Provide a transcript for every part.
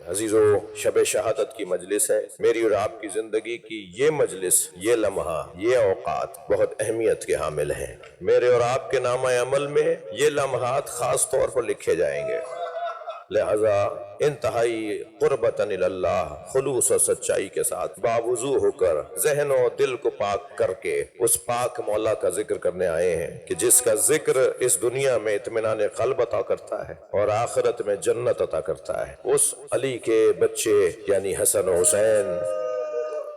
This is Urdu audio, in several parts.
عزیزو، شب شہادت کی مجلس ہے، میری اور آپ کی زندگی کی یہ مجلس، یہ لمحہ، یہ اوقات بہت اہمیت کے حامل ہیں۔ میرے اور آپ کے نامہ عمل میں یہ لمحات خاص طور پر لکھے جائیں گے، لہذا انتہائی قربتاً اللہ، خلوص و سچائی کے ساتھ باوضو ہو کر ذہن و دل کو پاک کر کے اس پاک مولا کا ذکر کرنے آئے ہیں کہ جس کا ذکر اس دنیا میں اطمینان قلب عطا کرتا ہے اور آخرت میں جنت عطا کرتا ہے۔ اس علی کے بچے یعنی حسن و حسین،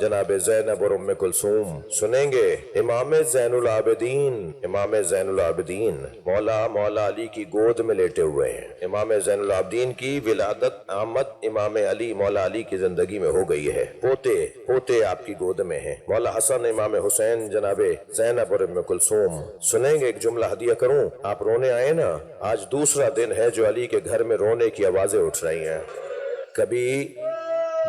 جناب زینب اور ام کلثوم سنیں گے امام زین العابدین، امام زین العابدین مولا علی کی گود میں لیٹے ہوئے ہیں۔ امام زین العابدین کی ولادت آمد امام علی مولا علی کی زندگی میں ہو گئی ہے، پوتے آپ کی گود میں ہیں۔ مولا حسن، امام حسین، جناب زینب اور ام کلثوم سنیں گے۔ ایک جملہ ہدیہ کروں، آپ رونے آئے نا، آج دوسرا دن ہے جو علی کے گھر میں رونے کی آوازیں اٹھ رہی ہیں۔ کبھی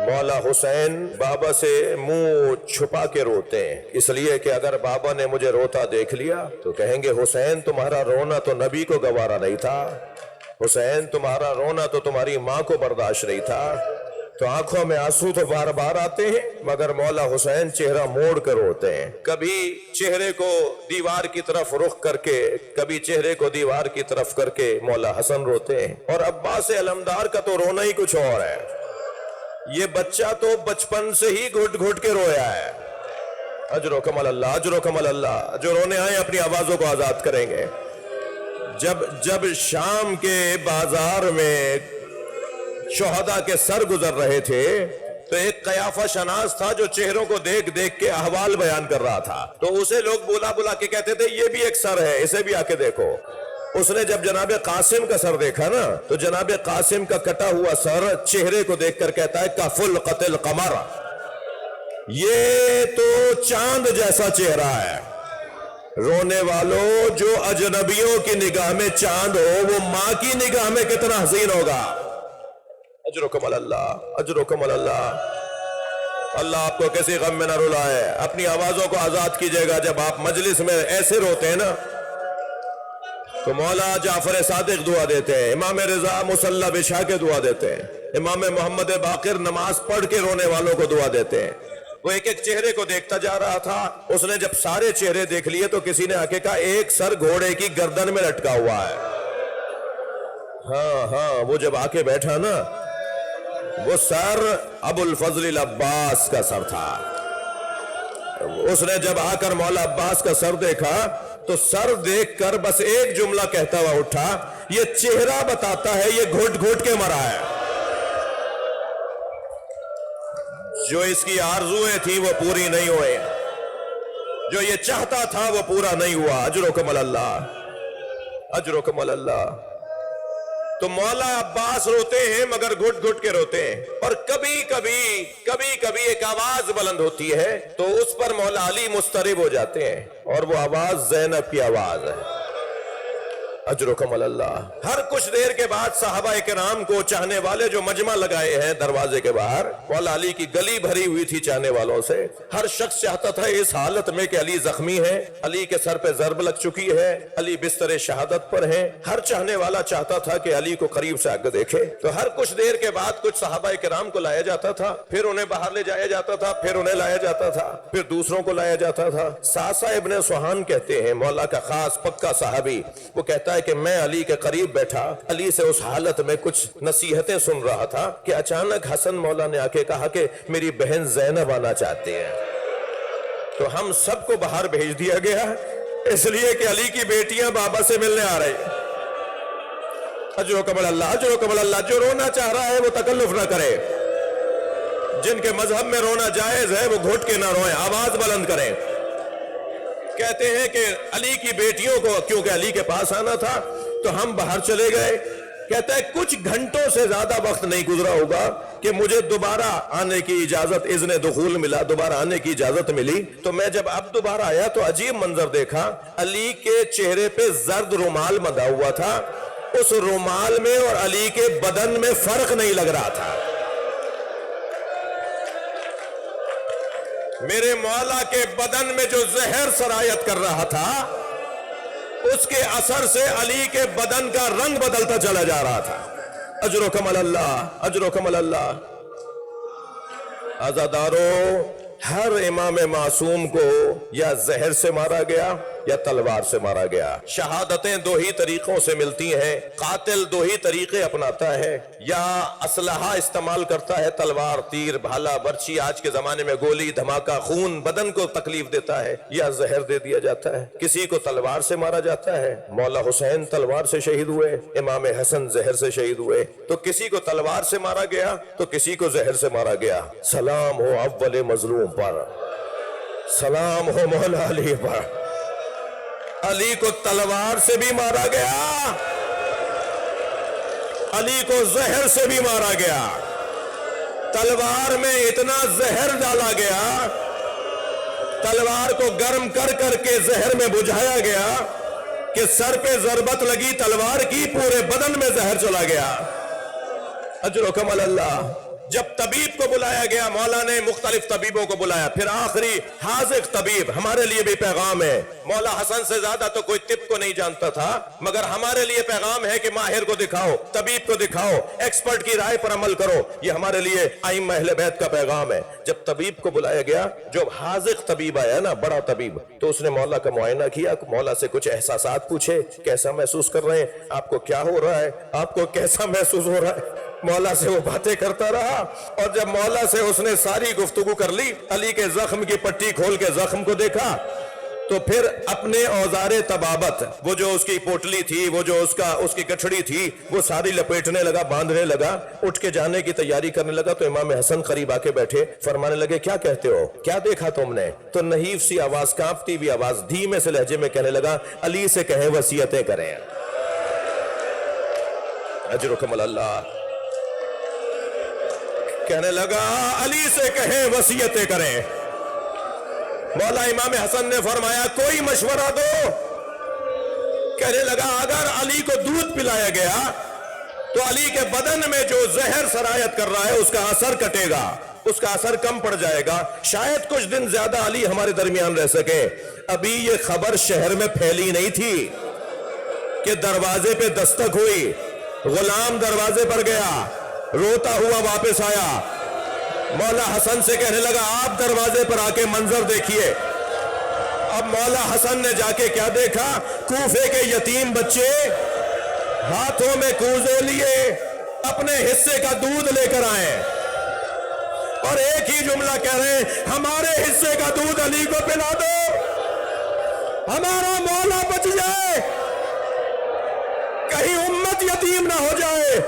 مولا حسین بابا سے منہ چھپا کے روتے ہیں، اس لیے کہ اگر بابا نے مجھے روتا دیکھ لیا تو کہیں گے حسین تمہارا رونا تو نبی کو گوارا نہیں تھا، حسین تمہارا رونا تو تمہاری ماں کو برداشت نہیں تھا۔ تو آنکھوں میں آنسو تو بار بار آتے ہیں، مگر مولا حسین چہرہ موڑ کر روتے ہیں۔ کبھی چہرے کو دیوار کی طرف رخ کر کے، کبھی چہرے کو دیوار کی طرف کر کے مولا حسن روتے ہیں۔ اور عباس علمدار کا تو رونا ہی کچھ اور ہے، یہ بچہ تو بچپن سے ہی گھٹ گھٹ کے رویا ہے۔ اجر و کمال اللہ، اجر و کمال اللہ۔ جو رونے آئے اپنی آوازوں کو آزاد کریں گے۔ جب شام کے بازار میں شہداء کے سر گزر رہے تھے تو ایک قیافہ شناس تھا جو چہروں کو دیکھ دیکھ کے احوال بیان کر رہا تھا، تو اسے لوگ بلا کے کہتے تھے یہ بھی ایک سر ہے، اسے بھی آ کے دیکھو۔ اس نے جب جناب قاسم کا سر دیکھا نا تو جناب قاسم کا کٹا ہوا سر چہرے کو دیکھ کر کہتا ہے کفل قتل قمر، یہ تو چاند جیسا چہرہ ہے۔ رونے والوں، جو اجنبیوں کی نگاہ میں چاند ہو وہ ماں کی نگاہ میں کتنا حسین ہوگا۔ اجر و کمال اللہ، اجر و کمال اللہ۔ اللہ آپ کو کسی غم میں نہ رلائے۔ اپنی آوازوں کو آزاد کیجئے گا۔ جب آپ مجلس میں ایسے روتے ہیں نا تو مولا جعفر صادق دعا دیتے ہیں، امام رضا مصلی بچھا کے دعا دیتے ہیں، امام محمد باقر نماز پڑھ کے رونے والوں کو دعا دیتے ہیں۔ وہ ایک ایک چہرے کو دیکھتا جا رہا تھا، اس نے جب سارے چہرے دیکھ لیے تو کسی نے آ کے کہا ایک سر گھوڑے کی گردن میں لٹکا ہوا ہے۔ ہاں وہ جب آ کے بیٹھا نا، وہ سر ابو الفضل العباس کا سر تھا۔ اس نے جب آ کر مولا عباس کا سر دیکھا تو سر دیکھ کر بس ایک جملہ کہتا ہوا اٹھا، یہ چہرہ بتاتا ہے یہ گھٹ گھٹ کے مرا ہے۔ جو اس کی آرزویں تھی وہ پوری نہیں ہوئے، جو یہ چاہتا تھا وہ پورا نہیں ہوا۔ اجر و کمال اللہ، اجر و کمال اللہ۔ تو مولا عباس روتے ہیں مگر گھٹ گھٹ کے روتے ہیں، اور کبھی کبھی ایک آواز بلند ہوتی ہے تو اس پر مولا علی مضطرب ہو جاتے ہیں، اور وہ آواز زینب کی آواز ہے۔ اجر و کمال اللہ۔ ہر کچھ دیر کے بعد صحابہ کرام کو چاہنے والے جو مجمع لگائے ہیں دروازے کے باہر، مولا علی کی گلی بھری ہوئی تھی چاہنے والوں سے۔ ہر شخص چاہتا تھا اس حالت میں کہ علی زخمی ہے، علی کے سر پہ ضرب لگ چکی ہے، علی بستر شہادت پر ہیں۔ ہر چاہنے والا چاہتا تھا کہ علی کو قریب سے آگے دیکھے۔ تو ہر کچھ دیر کے بعد کچھ صحابہ کرام کو لایا جاتا تھا، پھر انہیں باہر لے جایا جاتا تھا، پھر انہیں لایا جاتا تھا، پھر دوسروں کو لایا جاتا تھا۔ ساسا ابن سوہان کہتے ہیں، مولا کا خاص پکا صحابی، وہ کہتا ہے کہ میں علی کے قریب بیٹھا، علی سے اس حالت میں کچھ نصیحتیں سن رہا تھا کہ اچانک حسن مولا نے آ کے کہا کہ میری بہن زینب آنا چاہتے ہیں۔ تو ہم سب کو باہر بھیج دیا گیا، اس لیے کہ علی کی بیٹیاں بابا سے ملنے آ رہی۔ اجر و کمال اللہ، اجر و کمال اللہ۔ جو رونا چاہ رہا ہے وہ تکلف نہ کرے، جن کے مذہب میں رونا جائز ہے وہ گھٹ کے نہ روئیں، آواز بلند کریں۔ کہتے ہیں کہ علی کی بیٹیوں کو کیونکہ علی کے پاس آنا تھا تو ہم باہر چلے گئے۔ کہتا ہے کچھ گھنٹوں سے زیادہ وقت نہیں گزرا ہوگا کہ مجھے دوبارہ آنے کی اجازت، اذن دخول ملا، دوبارہ آنے کی اجازت ملی۔ تو میں جب اب دوبارہ آیا تو عجیب منظر دیکھا، علی کے چہرے پہ زرد رومال بندھا ہوا تھا، اس رومال میں اور علی کے بدن میں فرق نہیں لگ رہا تھا۔ میرے مولا کے بدن میں جو زہر سرایت کر رہا تھا اس کے اثر سے علی کے بدن کا رنگ بدلتا چلا جا رہا تھا۔ اجرکم اللہ، اجرکم اللہ۔ عزادارو، ہر امام معصوم کو یا زہر سے مارا گیا یا تلوار سے مارا گیا۔ شہادتیں دو ہی طریقوں سے ملتی ہیں، قاتل دو ہی طریقے اپناتا ہے، یا اسلحہ استعمال کرتا ہے، تلوار، تیر، بھالا، برچی، آج کے زمانے میں گولی، دھماکہ، خون بدن کو تکلیف دیتا ہے، یا زہر دے دیا جاتا ہے۔ کسی کو تلوار سے مارا جاتا ہے، مولا حسین تلوار سے شہید ہوئے، امام حسن زہر سے شہید ہوئے۔ تو کسی کو تلوار سے مارا گیا تو کسی کو زہر سے مارا گیا۔ سلام ہو اول مظلوم پر، سلام ہو مولا علی پر۔ علی کو تلوار سے بھی مارا گیا، علی کو زہر سے بھی مارا گیا۔ تلوار میں اتنا زہر ڈالا گیا، تلوار کو گرم کر کر کے زہر میں بجھایا گیا کہ سر پہ ضربت لگی تلوار کی، پورے بدن میں زہر چلا گیا۔ اجرکم اللہ۔ جب طبیب کو بلایا گیا، مولا نے مختلف طبیبوں کو بلایا، پھر آخری حاذق طبیب، ہمارے لیے بھی پیغام ہے۔ مولا حسن سے زیادہ تو کوئی طب کو نہیں جانتا تھا، مگر ہمارے لیے پیغام ہے کہ ماہر کو دکھاؤ، طبیب کو دکھاؤ، ایکسپرٹ کی رائے پر عمل کرو۔ یہ ہمارے لیے ائمہ اہل بیت کا پیغام ہے۔ جب طبیب کو بلایا گیا، جو حاذق طبیب آیا نا، بڑا طبیب، تو اس نے مولا کا معائنہ کیا، مولا سے کچھ احساسات پوچھے، کیسا محسوس کر رہے ہیں، آپ کو کیا ہو رہا ہے، آپ کو کیسا محسوس ہو رہا ہے۔ مولا سے وہ باتیں کرتا رہا، اور جب مولا سے اس نے ساری گفتگو کر لی، علی کے زخم کی پٹی کھول کے زخم کو دیکھا، تو پھر اپنے اوزار طبابت، وہ جو اس کی پوٹلی تھی، وہ جو اس کی گٹھڑی تھی، وہ ساری لپیٹنے لگا، باندھنے لگا، اٹھ کے جانے کی تیاری کرنے لگا۔ تو امام حسن قریب آ کے بیٹھے، فرمانے لگے کیا کہتے ہو، کیا دیکھا تم نے؟ تو نحیف سی آواز، کانپتی ہوئی آواز، دھیمے سے لہجے میں کہنے لگا، علی سے کہیں وصیتیں کریں۔ اجرکم اللہ۔ کہنے لگا علی سے کہیں وصیتیں کریں۔ مولا امام حسن نے فرمایا کوئی مشورہ دو۔ کہنے لگا اگر علی کو دودھ پلایا گیا تو علی کے بدن میں جو زہر سرایت کر رہا ہے اس کا اثر کٹے گا، اس کا اثر کم پڑ جائے گا، شاید کچھ دن زیادہ علی ہمارے درمیان رہ سکے۔ ابھی یہ خبر شہر میں پھیلی نہیں تھی کہ دروازے پہ دستک ہوئی، غلام دروازے پر گیا، روتا ہوا واپس آیا، مولا حسن سے کہنے لگا آپ دروازے پر آ کے منظر دیکھیے۔ اب مولا حسن نے جا کے کیا دیکھا، کوفے کے یتیم بچے ہاتھوں میں کوزے لیے اپنے حصے کا دودھ لے کر آئے، اور ایک ہی جملہ کہہ رہے ہیں ہمارے حصے کا دودھ علی کو پلا دو، ہمارا مولا بچ جائے، کہیں امت یتیم نہ ہو جائے۔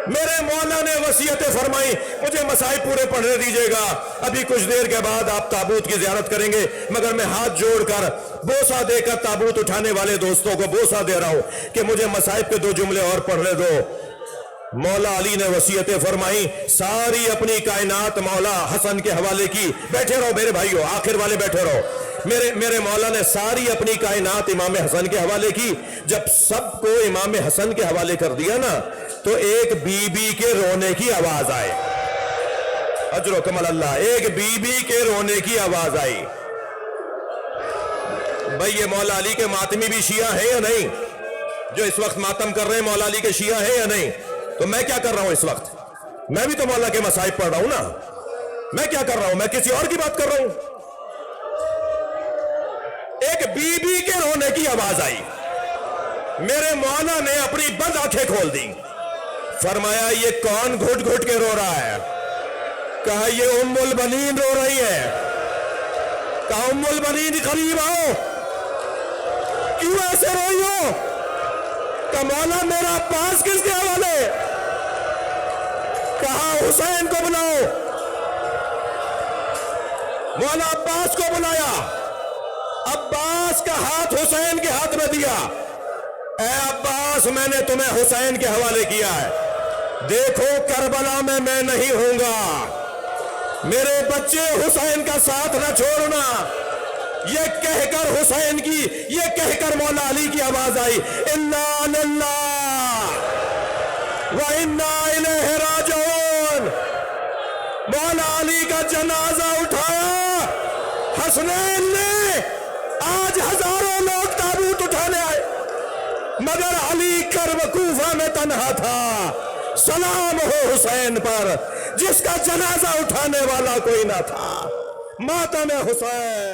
میرے مولا نے وصیتیں فرمائی، مجھے مسائب پورے پڑھنے دیجئے گا، ابھی کچھ دیر کے بعد آپ تابوت کی زیارت کریں گے، مگر میں ہاتھ جوڑ کر بوسہ دے کر تابوت اٹھانے والے دوستوں کو بوسہ دے رہا ہوں کہ مجھے مسائب کے 2 جملے اور پڑھنے دو۔ مولا علی نے وصیتیں فرمائی، ساری اپنی کائنات مولا حسن کے حوالے کی۔ بیٹھے رہو میرے بھائیو، آخر والے بیٹھے رہو۔ میرے مولا نے ساری اپنی کائنات امام حسن کے حوالے کی۔ جب سب کو امام حسن کے حوالے کر دیا نا، تو ایک بی بی کے رونے کی آواز آئی۔ اجرکم اللہ۔ ایک بی بی کے رونے کی آواز آئی۔ بھئی یہ مولا علی کے ماتمی بھی شیعہ ہیں یا نہیں؟ جو اس وقت ماتم کر رہے ہیں مولا علی کے شیعہ ہیں یا نہیں؟ تو میں کیا کر رہا ہوں اس وقت؟ میں بھی تو مولا کے مصائب پڑھ رہا ہوں نا۔ میں کیا کر رہا ہوں؟ میں کسی اور کی بات کر رہا ہوں۔ ایک بی بی کے رونے کی آواز آئی، میرے مولا نے اپنی بند آنکھیں کھول دی، فرمایا یہ کون گھٹ گھٹ کے رو رہا ہے؟ کہا یہ ام البنین رو رہی ہے۔ کہا ام البنین قریب آؤ، کیوں ایسے روئی ہو؟ کہا مولا میرا عباس کس کے حوالے؟ کہا حسین کو بلاؤ۔ مولا عباس کو بلایا، عباس کا ہاتھ حسین کے ہاتھ میں دیا۔ اے عباس میں نے تمہیں حسین کے حوالے کیا ہے، دیکھو کربلا میں نہیں ہوں گا، میرے بچے حسین کا ساتھ نہ چھوڑنا۔ یہ کہہ کر حسین کی، یہ کہہ کر مولا علی کی آواز آئی، انا للہ و انا الیہ راجعون۔ مولا علی کا جنازہ اٹھایا حسنین نے، آج ہزاروں لوگ تابوت اٹھانے آئے۔ مگر علی کرب کوفہ میں تنہا تھا۔ سلام ہو حسین پر جس کا جنازہ اٹھانے والا کوئی نہ تھا۔ ماتم حسین۔